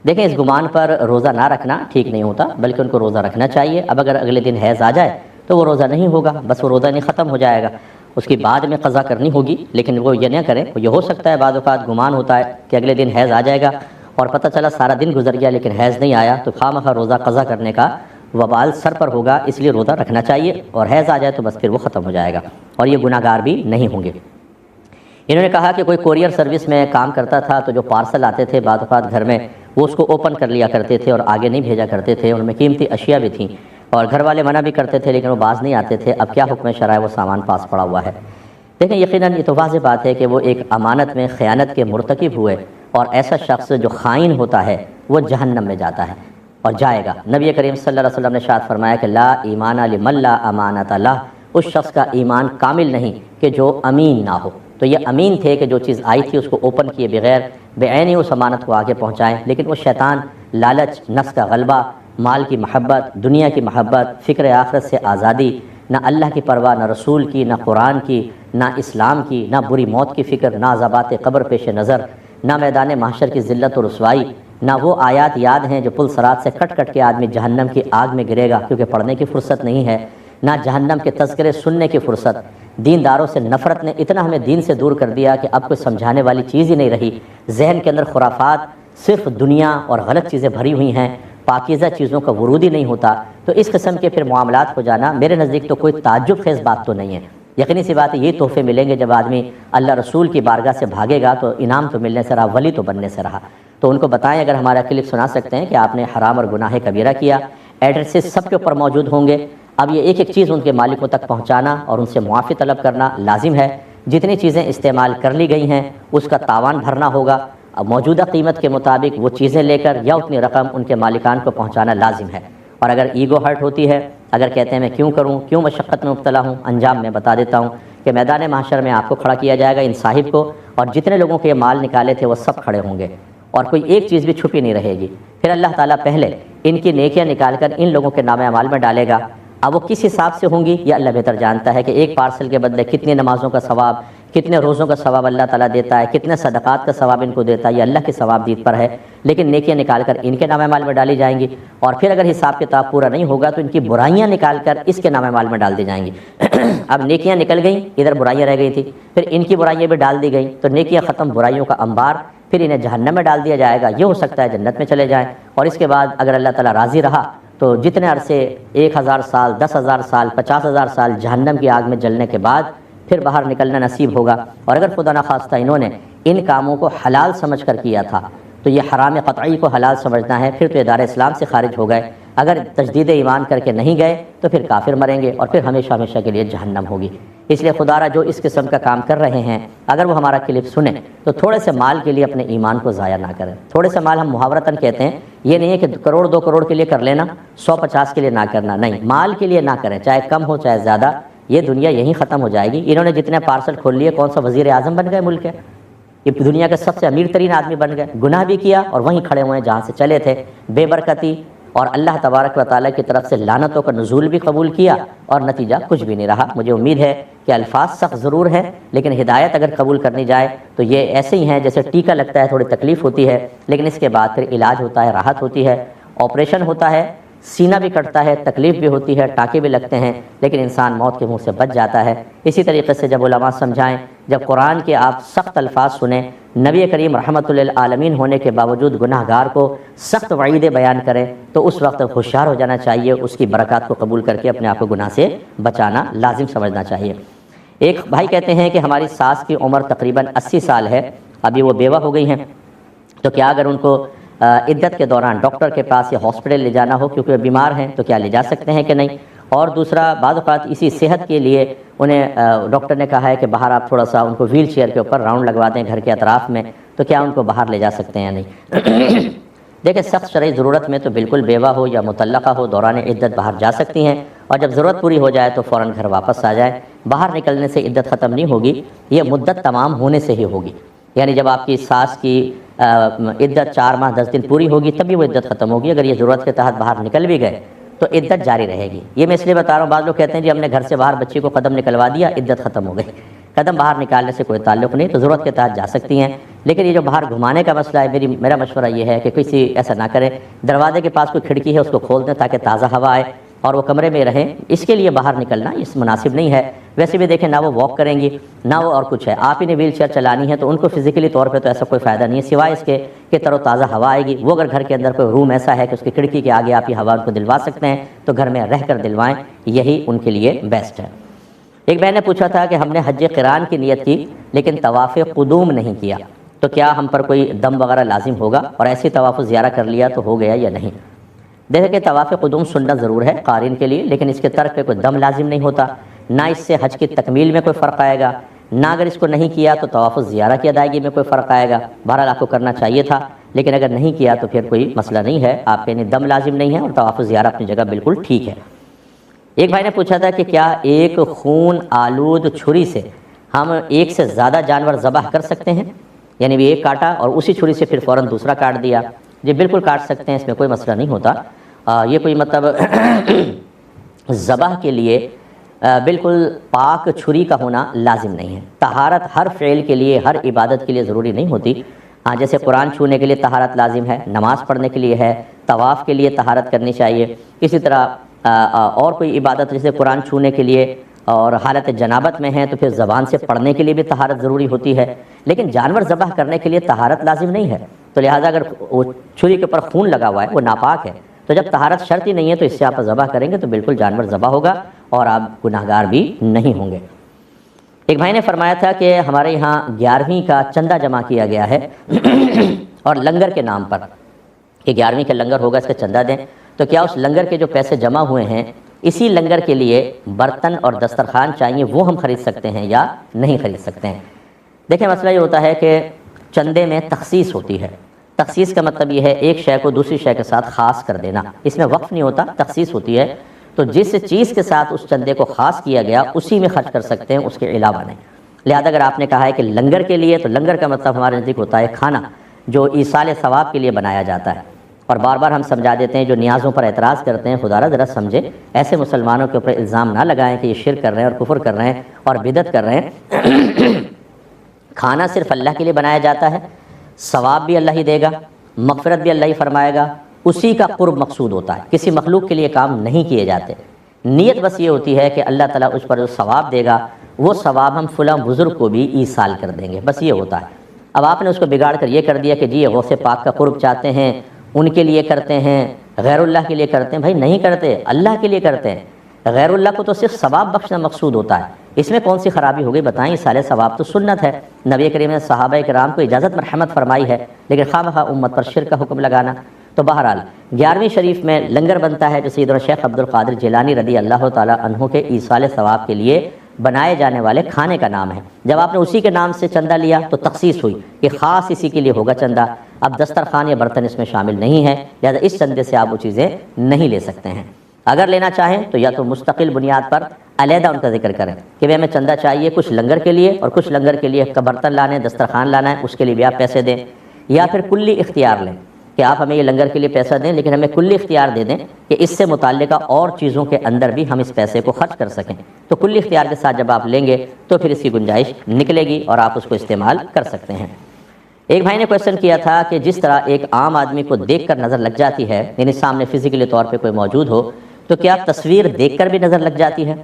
A: دیکھیں، اس گمان پر روزہ نہ رکھنا ٹھیک نہیں ہوتا، بلکہ ان کو روزہ رکھنا چاہیے۔ اب اگر اگلے دن حیض آ جائے تو وہ روزہ نہیں ہوگا، بس وہ روزہ نہیں ختم ہو جائے گا، اس کی بعد میں قضا کرنی ہوگی، لیکن وہ یہ نہ کریں۔ یہ ہو سکتا ہے بعض اوقات گمان ہوتا ہے کہ اگلے دن حیض آ جائے گا اور پتہ چلا سارا دن گزر گیا لیکن حیض نہیں آیا، تو خواہ روزہ قضا کرنے کا وبال سر پر ہوگا، اس لیے روزہ رکھنا چاہیے، اور حیض آ جائے تو بس پھر وہ ختم ہو جائے گا اور یہ گناہ گار بھی نہیں ہوں گے۔ انہوں نے کہا کہ کوئی کوریئر سروس میں کام کرتا تھا تو جو پارسل آتے تھے بعض اوقات گھر میں وہ اس کو اوپن کر لیا کرتے تھے اور آگے نہیں بھیجا کرتے تھے، ان میں قیمتی اشیاء بھی تھیں اور گھر والے منع بھی کرتے تھے لیکن وہ باز نہیں آتے تھے۔ اب کیا حکم شرع وہ سامان پاس پڑا ہوا ہے؟ دیکھیں، یقیناً یہ تو واضح بات ہے کہ وہ ایک امانت میں خیانت کے مرتکب ہوئے، اور ایسا شخص جو خائن ہوتا ہے وہ جہنم میں جاتا ہے اور جائے گا۔ نبی کریم صلی اللہ علیہ وسلم نے ارشاد فرمایا کہ لا ایمان لمن لا امانت لہ، اس شخص کا ایمان کامل نہیں کہ جو امین نہ ہو۔ تو یہ امین تھے کہ جو چیز آئی تھی اس کو اوپن کیے بغیر بے عینی اس امانت کو آگے پہنچائیں، لیکن وہ شیطان، لالچ، نفس کا غلبہ، مال کی محبت، دنیا کی محبت، فکر آخرت سے آزادی، نہ اللہ کی پرواہ، نہ رسول کی، نہ قرآن کی، نہ اسلام کی، نہ بری موت کی فکر، نہ عذابات قبر پیش نظر، نہ میدان محشر کی ذلت و رسوائی، نہ وہ آیات یاد ہیں جو پل صراط سے کٹ کٹ کے آدمی جہنم کی آگ میں گرے گا کیونکہ پڑھنے کی فرصت نہیں ہے، نہ جہنم کے تذکرے سننے کی فرصت۔ دینداروں سے نفرت نے اتنا ہمیں دین سے دور کر دیا کہ اب کوئی سمجھانے والی چیز ہی نہیں رہی، ذہن کے اندر خرافات، صرف دنیا اور غلط چیزیں بھری ہوئی ہیں، پاکیزہ چیزوں کا ورود ہی نہیں ہوتا۔ تو اس قسم کے پھر معاملات ہو جانا میرے نزدیک تو کوئی تعجب خیز بات تو نہیں ہے۔ یقینی سی بات ہے یہ تحفے ملیں گے جب آدمی اللہ رسول کی بارگاہ سے بھاگے گا تو انعام تو ملنے سے رہا، ولی تو بننے سے رہا۔ تو ان کو بتائیں، اگر ہمارا کلپ سنا سکتے ہیں کہ آپ نے حرام اور گناہ کبیرہ کیا، ایڈریسز سب کے اوپر موجود ہوں گے۔ اب یہ ایک ایک چیز ان کے مالکوں تک پہنچانا اور ان سے معافی طلب کرنا لازم ہے۔ جتنی چیزیں استعمال کر لی گئی ہیں اس کا تاوان بھرنا ہوگا، اب موجودہ قیمت کے مطابق وہ چیزیں لے کر یا اتنی رقم ان کے مالکان کو پہنچانا لازم ہے۔ اور اگر ایگو ہرٹ ہوتی ہے، اگر کہتے ہیں میں کیوں کروں، کیوں مشقت میں مبتلا ہوں، انجام میں بتا دیتا ہوں کہ میدان محشر میں آپ کو کھڑا کیا جائے گا، ان صاحب کو، اور جتنے لوگوں کے یہ مال نکالے تھے وہ سب کھڑے ہوں گے اور کوئی ایک چیز بھی چھپی نہیں رہے گی۔ پھر اللہ تعالیٰ پہلے ان کی نیکیاں نکال کر ان لوگوں کے نام اعمال میں ڈالے گا، اب وہ کس حساب سے ہوں گی یہ اللہ بہتر جانتا ہے کہ ایک پارسل کے بدلے کتنی نمازوں کا ثواب، کتنے روزوں کا ثواب اللہ تعالیٰ دیتا ہے، کتنے صدقات کا ثواب ان کو دیتا ہے، یہ اللہ کے ثواب دید پر ہے، لیکن نیکیاں نکال کر ان کے نام مال میں ڈالی جائیں گی، اور پھر اگر حساب کتاب پورا نہیں ہوگا تو ان کی برائیاں نکال کر اس کے نام مال میں ڈال دی جائیں گی۔ اب نیکیاں نکل گئیں، ادھر برائیاں رہ گئی تھیں، پھر ان کی برائیاں بھی ڈال دی گئیں، تو نیکیاں ختم، برائیوں کا انبار، پھر انہیں جہنم میں ڈال دیا جائے گا۔ یہ ہو سکتا ہے جنت میں چلے جائیں، اور اس کے بعد اگر اللہ تعالیٰ راضی رہا تو جتنے عرصے 1000 سال، 10,000 سال، 50,000 سال جہنم کی آگ میں جلنے کے بعد پھر باہر نکلنا نصیب ہوگا۔ اور اگر خدا نخواستہ انہوں نے ان کاموں کو حلال سمجھ کر کیا تھا تو یہ حرام قطعی کو حلال سمجھنا ہے، پھر تو یہ دار اسلام سے خارج ہو گئے۔ اگر تجدید ایمان کر کے نہیں گئے تو پھر کافر مریں گے اور پھر ہمیشہ ہمیشہ کے لیے جہنم ہوگی۔ اس لیے خدا را جو اس قسم کا کام کر رہے ہیں اگر وہ ہمارا کلپ سنیں تو تھوڑے سے مال کے لیے اپنے ایمان کو ضائع نہ کریں۔ تھوڑے سے مال ہم محاورتاً کہتے ہیں، یہ نہیں ہے کہ کروڑ 2 کروڑ کے لیے کر لینا، 150 کے لیے نہ کرنا، نہیں، مال کے لیے نہ کریں، چاہے کم ہو چاہے زیادہ، یہ دنیا یہیں ختم ہو جائے گی۔ انہوں نے جتنے پارسل کھول لیے، کون سا وزیر اعظم بن گئے ملک کے، یہ دنیا کے سب سے امیر ترین آدمی بن گئے، گناہ بھی کیا اور وہیں کھڑے ہوئے ہیں جہاں سے چلے تھے، بے برکتی اور اللہ تبارک و تعالیٰ کی طرف سے لعنتوں کا نزول بھی قبول کیا اور نتیجہ کچھ بھی نہیں رہا۔ مجھے امید ہے کہ الفاظ سخت ضرور ہیں لیکن ہدایت اگر قبول کرنی جائے تو یہ ایسے ہی ہیں جیسے ٹیکہ لگتا ہے، تھوڑی تکلیف ہوتی ہے لیکن اس کے بعد پھر علاج ہوتا ہے، راحت ہوتی ہے، آپریشن ہوتا ہے، سینہ بھی کٹتا ہے، تکلیف بھی ہوتی ہے، ٹانکے بھی لگتے ہیں، لیکن انسان موت کے منہ سے بچ جاتا ہے۔ اسی طریقے سے جب علماء سمجھائیں، جب قرآن کے آپ سخت الفاظ سنیں، نبی کریم رحمۃ للعالمین ہونے کے باوجود گناہ گار کو سخت وعیدیں بیان کریں تو اس وقت ہوشیار ہو جانا چاہیے، اس کی برکات کو قبول کر کے اپنے آپ کو گناہ سے بچانا لازم سمجھنا چاہیے۔ ایک بھائی کہتے ہیں کہ ہماری ساس کی عمر تقریباً 80 سال ہے، ابھی وہ بیوہ ہو گئی ہیں، تو کیا اگر ان کو عدت کے دوران ڈاکٹر کے پاس یا ہاسپٹل لے جانا ہو کیونکہ وہ بیمار ہیں تو کیا لے جا سکتے ہیں کہ نہیں؟ اور دوسرا، بعض اوقات اسی صحت کے لیے انہیں ڈاکٹر نے کہا ہے کہ باہر آپ تھوڑا سا ان کو ویل چیئر کے اوپر راؤنڈ لگوا دیں گھر کے اطراف میں، تو کیا ان کو باہر لے جا سکتے ہیں یا نہیں؟ دیکھیں، سخت شرعی ضرورت میں تو بالکل بیوہ ہو یا مطلقہ ہو دوران عدت باہر جا سکتی ہیں، اور جب ضرورت پوری ہو جائے تو فوراً گھر واپس آ جائیں۔ باہر نکلنے سے عدت ختم نہیں ہوگی، یہ مدت تمام ہونے سے ہی ہوگی، یعنی جب آپ کی ساس کی عدت 4 ماہ 10 دن پوری ہوگی تبھی وہ عدت ختم ہوگی۔ اگر یہ ضرورت کے تحت باہر نکل بھی گئے تو عدت جاری رہے گی۔ یہ میں اس لیے بتا رہا ہوں، بعض لوگ کہتے ہیں جی ہم نے گھر سے باہر بچی کو قدم نکلوا دیا، عدت ختم ہو گئی۔ قدم باہر نکالنے سے کوئی تعلق نہیں، تو ضرورت کے تحت جا سکتی ہیں، لیکن یہ جو باہر گھمانے کا مسئلہ ہے، میرا مشورہ یہ ہے کہ کسی ایسا نہ کریں، دروازے کے پاس کوئی کھڑکی ہے اس کو کھول دیں تاکہ تازہ ہوا آئے اور وہ کمرے میں رہیں۔ اس کے لیے باہر نکلنا اس مناسب نہیں ہے۔ ویسے بھی دیکھیں، نہ وہ واک کریں گی نہ وہ اور کچھ ہے، آپ انہیں ویل چیئر چلانی ہے تو ان کو فزیکلی طور پہ تو ایسا کوئی فائدہ نہیں ہے سوائے اس کے کہ تر و تازہ ہوا آئے گی۔ وہ اگر گھر کے اندر کوئی روم ایسا ہے کہ اس کی کھڑکی کے آگے آپ یہ ہوا ان کو دلوا سکتے ہیں تو گھر میں رہ کر دلوائیں، یہی ان کے لیے بیسٹ ہے۔ ایک بہن نے پوچھا تھا کہ ہم نے حج قران کی نیت کی لیکن طواف قدوم نہیں کیا، تو کیا ہم پر کوئی دم وغیرہ لازم ہوگا، اور ایسی طواف زیارہ کر لیا تو ہو گیا یا نہیں؟ دیکھیں کہ طواف قدوم سنت ضرور ہے قارن کے لیے، لیکن اس کے ترک پہ کوئی دم لازم نہیں ہوتا، نہ اس سے حج کی تکمیل میں کوئی فرق آئے گا، نہ اگر اس کو نہیں کیا تو طواف زیارہ کی ادائیگی میں کوئی فرق آئے گا۔ بہرحال آپ کو کرنا چاہیے تھا، لیکن اگر نہیں کیا تو پھر کوئی مسئلہ نہیں ہے، آپ کے دم لازم نہیں ہے اور طواف زیارہ اپنی جگہ بالکل ٹھیک ہے۔ ایک بھائی نے پوچھا تھا کہ کیا ایک خون آلود چھری سے ہم ایک سے زیادہ جانور ذبح کر سکتے ہیں، یعنی بھی ایک کاٹا اور اسی چھری سے پھر فوراً دوسرا کاٹ دیا؟ جی بالکل کاٹ سکتے ہیں، اس میں کوئی مسئلہ نہیں ہوتا۔ یہ کوئی مطلب ذبح کے لیے بالکل پاک چھری کا ہونا لازم نہیں ہے۔ طہارت ہر فعل کے لیے، ہر عبادت کے لیے ضروری نہیں ہوتی۔ ہاں، جیسے قرآن چھونے کے لیے طہارت لازم ہے، نماز پڑھنے کے لیے ہے، طواف کے لیے طہارت کرنی چاہیے، اسی طرح اور کوئی عبادت جیسے قرآن چھونے کے لیے اور حالت جنابت میں ہے تو پھر زبان سے پڑھنے کے لیے بھی طہارت ضروری ہوتی ہے، لیکن جانور ذبح کرنے کے لیے طہارت لازم نہیں ہے۔ تو لہٰذا اگر وہ چھری کے اوپر خون لگا ہوا ہے وہ ناپاک ہے، تو جب طہارت شرط ہی نہیں ہے تو اس سے آپ ذبح کریں گے تو بالکل جانور ذبح ہوگا اور آپ گناہ گار بھی نہیں ہوں گے۔ ایک بھائی نے فرمایا تھا کہ ہمارے یہاں 11ویں کا چندہ جمع کیا گیا ہے اور لنگر کے نام پر کہ 11ویں کا لنگر ہوگا، اس کا چندہ دیں، تو کیا اس لنگر کے جو پیسے جمع ہوئے ہیں اسی لنگر کے لیے برتن اور دسترخوان چاہیے وہ ہم خرید سکتے ہیں یا نہیں خرید سکتے ہیں؟ دیکھیں، مسئلہ یہ ہوتا ہے کہ چندے میں تخصیص ہوتی ہے۔ تخصیص کا مطلب یہ ہے ایک شے کو دوسری شے کے ساتھ خاص کر دینا، اس میں وقف نہیں ہوتا، تخصیص ہوتی ہے۔ تو جس چیز کے ساتھ اس چندے کو خاص کیا گیا اسی میں خرچ کر سکتے ہیں، اس کے علاوہ نہیں۔ لہذا اگر آپ نے کہا ہے کہ لنگر کے لیے، تو لنگر کا مطلب ہمارے نزدیک ہوتا ہے کھانا جو ایصال ثواب کے لیے بنایا جاتا ہے۔ اور بار بار ہم سمجھا دیتے ہیں جو نیازوں پر اعتراض کرتے ہیں، خدا را ذرا سمجھے، ایسے مسلمانوں کے اوپر الزام نہ لگائیں کہ یہ شرک کر رہے ہیں اور کفر کر رہے ہیں اور بدعت کر رہے ہیں۔ کھانا صرف اللہ کے لیے بنایا جاتا ہے، ثواب بھی اللہ ہی دے گا، مغفرت بھی اللہ ہی فرمائے گا، اسی کا قرب مقصود ہوتا ہے، کسی مخلوق کے لیے کام نہیں کیے جاتے۔ نیت بس یہ ہوتی ہے کہ اللہ تعالیٰ اس پر جو ثواب دے گا وہ ثواب ہم فلاں بزرگ کو بھی ایصال کر دیں گے، بس یہ ہوتا ہے۔ اب آپ نے اس کو بگاڑ کر یہ کر دیا کہ جی یہ غوث پاک کا قرب چاہتے ہیں، ان کے لیے کرتے ہیں، غیر اللہ کے لیے کرتے ہیں۔ بھائی نہیں کرتے، اللہ کے لیے کرتے ہیں۔ غیر اللہ کو تو صرف ثواب بخشنا مقصود ہوتا ہے، اس میں کون سی خرابی ہو گئی بتائیں؟ اصال ثواب تو سنت ہے، نبی کریم نے صحابہ کرام کو اجازت مرحمت فرمائی ہے، لیکن خواہ امت پر شرک کا حکم لگانا۔ تو بہرحال 11ویں شریف میں لنگر بنتا ہے جو سیدنا شیخ عبد القادر جیلانی رضی اللہ تعالیٰ عنہ کے ایصال ثواب کے لیے بنائے جانے والے کھانے کا نام ہے۔ جب آپ نے اسی کے نام سے چندہ لیا تو تخصیص ہوئی کہ خاص اسی کے لیے ہوگا چندہ، اب دسترخوان یا برتن اس میں شامل نہیں ہے، لہذا اس چندے سے آپ وہ چیزیں نہیں لے سکتے ہیں۔ اگر لینا چاہیں تو یا تو مستقل بنیاد پر علیحدہ ان کا ذکر کریں کہ ہمیں چندہ چاہیے کچھ لنگر کے لیے اور کچھ لنگر کے لیے برتن لانے، دسترخوان لانا ہے، اس کے لیے بھی آپ پیسے دیں، یا پھر کلی اختیار لیں کہ آپ ہمیں یہ لنگر کے لیے پیسہ دیں لیکن ہمیں کلی اختیار دے دیں کہ اس سے متعلقہ اور چیزوں کے اندر بھی ہم اس پیسے کو خرچ کر سکیں۔ تو کلی اختیار کے ساتھ جب آپ لیں گے تو پھر اس کی گنجائش نکلے گی اور آپ اس کو استعمال کر سکتے ہیں۔ ایک بھائی نے کویشچن کیا تھا کہ جس طرح ایک عام آدمی کو دیکھ کر نظر لگ جاتی ہے، یعنی سامنے فزیکلی طور پہ کوئی موجود ہو، تو کیا تصویر دیکھ کر بھی نظر لگ جاتی ہے؟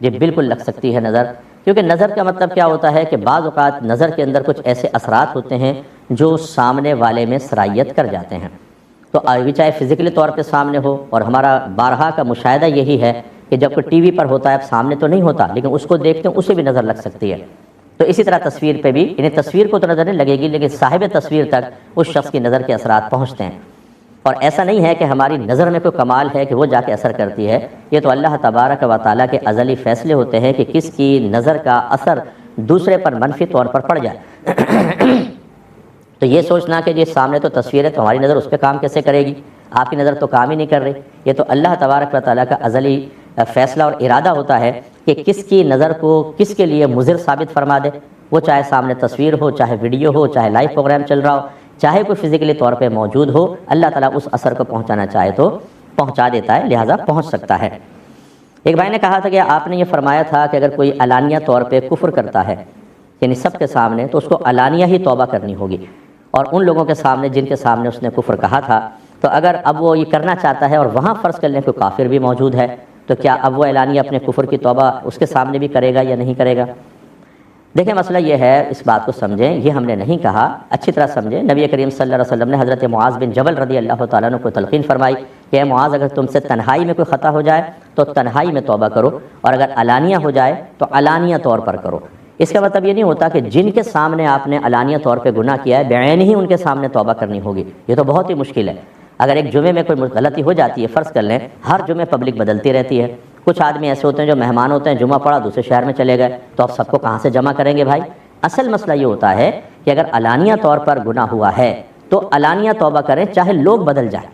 A: جی بالکل لگ سکتی ہے نظر، کیونکہ نظر کا مطلب کیا ہوتا ہے کہ بعض اوقات نظر کے اندر کچھ ایسے اثرات ہوتے ہیں جو سامنے والے میں سرائیت کر جاتے ہیں۔ تو ابھی چاہے فزیکلی طور پہ سامنے ہو، اور ہمارا بارہا کا مشاہدہ یہی ہے کہ جب کوئی ٹی وی پر ہوتا ہے، اب سامنے تو نہیں ہوتا لیکن اس کو دیکھتے ہیں اسے بھی نظر لگ سکتی ہے۔ تو اسی طرح تصویر پہ بھی، یعنی تصویر کو تو نظر نہیں لگے گی لیکن صاحب تصویر تک اس شخص کی نظر کے اثرات پہنچتے ہیں۔ اور ایسا نہیں ہے کہ ہماری نظر میں کوئی کمال ہے کہ وہ جا کے اثر کرتی ہے، یہ تو اللہ تبارک و تعالیٰ کے ازلی فیصلے ہوتے ہیں کہ کس کی نظر کا اثر دوسرے پر منفی طور پر پڑ جائے۔ تو یہ سوچنا کہ یہ سامنے تو تصویر ہے تو ہماری نظر اس پہ کام کیسے کرے گی، آپ کی نظر تو کام ہی نہیں کر رہی، یہ تو اللہ تبارک و تعالیٰ کا ازلی فیصلہ اور ارادہ ہوتا ہے کہ کس کی نظر کو کس کے لیے مضر ثابت فرما دے، وہ چاہے سامنے تصویر ہو، چاہے ویڈیو ہو، چاہے لائیو پروگرام چل رہا ہو، چاہے کوئی فزیکلی طور پہ موجود ہو، اللہ تعالیٰ اس اثر کو پہنچانا چاہے تو پہنچا دیتا ہے، لہٰذا پہنچ سکتا ہے۔ ایک بھائی نے کہا تھا کہ آپ نے یہ فرمایا تھا کہ اگر کوئی علانیہ طور پہ کفر کرتا ہے، یعنی سب کے سامنے، تو اس کو علانیہ ہی توبہ کرنی ہوگی، اور ان لوگوں کے سامنے جن کے سامنے اس نے کفر کہا تھا، تو اگر اب وہ یہ کرنا چاہتا ہے اور وہاں فرض کر لیں کوئی کافر بھی موجود ہے، تو کیا اب وہ اعلانیہ اپنے کفر کی توبہ اس کے سامنے بھی کرے گا یا نہیں کرے گا؟ دیکھیں مسئلہ یہ ہے، اس بات کو سمجھیں، یہ ہم نے نہیں کہا، اچھی طرح سمجھیں۔ نبی کریم صلی اللہ علیہ وسلم نے حضرت معاذ بن جبل رضی اللہ تعالیٰ عنہ کو تلقین فرمائی کہ اے معاذ، اگر تم سے تنہائی میں کوئی خطا ہو جائے تو تنہائی میں توبہ کرو، اور اگر علانیہ ہو جائے تو علانیہ طور پر کرو۔ اس کا مطلب یہ نہیں ہوتا کہ جن کے سامنے آپ نے علانیہ طور پہ گناہ کیا ہے بعین ہی ان کے سامنے توبہ کرنی ہوگی، یہ تو بہت ہی مشکل ہے۔ اگر ایک جمعے میں کوئی غلطی ہو جاتی ہے، فرض کر لیں ہر جمعے پبلک بدلتی رہتی ہے، کچھ آدمی ایسے ہوتے ہیں جو مہمان ہوتے ہیں، جمعہ پڑا دوسرے شہر میں چلے گئے، تو اب سب کو کہاں سے جمع کریں گے بھائی؟ اصل مسئلہ یہ ہوتا ہے کہ اگر علانیہ طور پر گناہ ہوا ہے تو علانیہ توبہ کریں چاہے لوگ بدل جائیں۔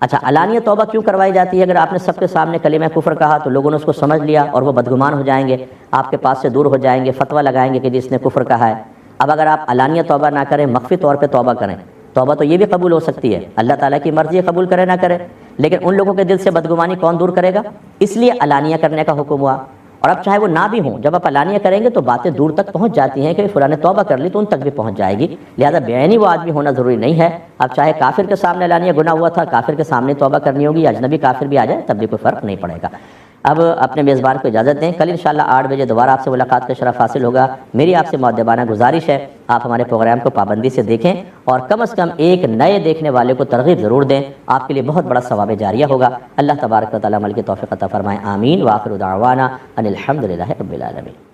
A: اچھا، علانیہ توبہ کیوں کروائی جاتی ہے؟ اگر آپ نے سب کے سامنے کلمہ کفر کہا تو لوگوں نے اس کو سمجھ لیا اور وہ بدگمان ہو جائیں گے، آپ کے پاس سے دور ہو جائیں گے، فتویٰ لگائیں گے کہ جس نے کفر کہا ہے۔ اب اگر آپ علانیہ توبہ نہ کریں، مخفی طور پہ توبہ کریں، توبہ تو یہ بھی قبول ہو سکتی ہے، اللہ تعالیٰ کی مرضی ہے قبول کرے نہ کرے، لیکن ان لوگوں کے دل سے بدگمانی کون دور کرے گا؟ اس لیے علانیہ کرنے کا حکم ہوا۔ اور اب چاہے وہ نہ بھی ہوں، جب آپ علانیہ کریں گے تو باتیں دور تک پہنچ جاتی ہیں کہ فلاں نے توبہ کر لی تو ان تک بھی پہنچ جائے گی، لہذا بعینی وہ آدمی ہونا ضروری نہیں ہے۔ اب چاہے کافر کے سامنے علانیہ گناہ ہوا تھا، کافر کے سامنے توبہ کرنی ہوگی، اجنبی کافر بھی آ جائے تب بھی کوئی فرق نہیں پڑے گا۔ اب اپنے میزبان کو اجازت دیں، کل انشاءاللہ 8 بجے دوبارہ آپ سے ملاقات کا شرف حاصل ہوگا۔ میری آپ سے مؤدبانہ گزارش ہے آپ ہمارے پروگرام کو پابندی سے دیکھیں اور کم از کم ایک نئے دیکھنے والے کو ترغیب ضرور دیں، آپ کے لیے بہت بڑا ثواب جاریہ ہوگا۔ اللہ تبارک و تعالیٰ عمل کی توفیق عطا فرمائے، آمین۔ وآخر دعوانا ان الحمد للہ رب العالمین۔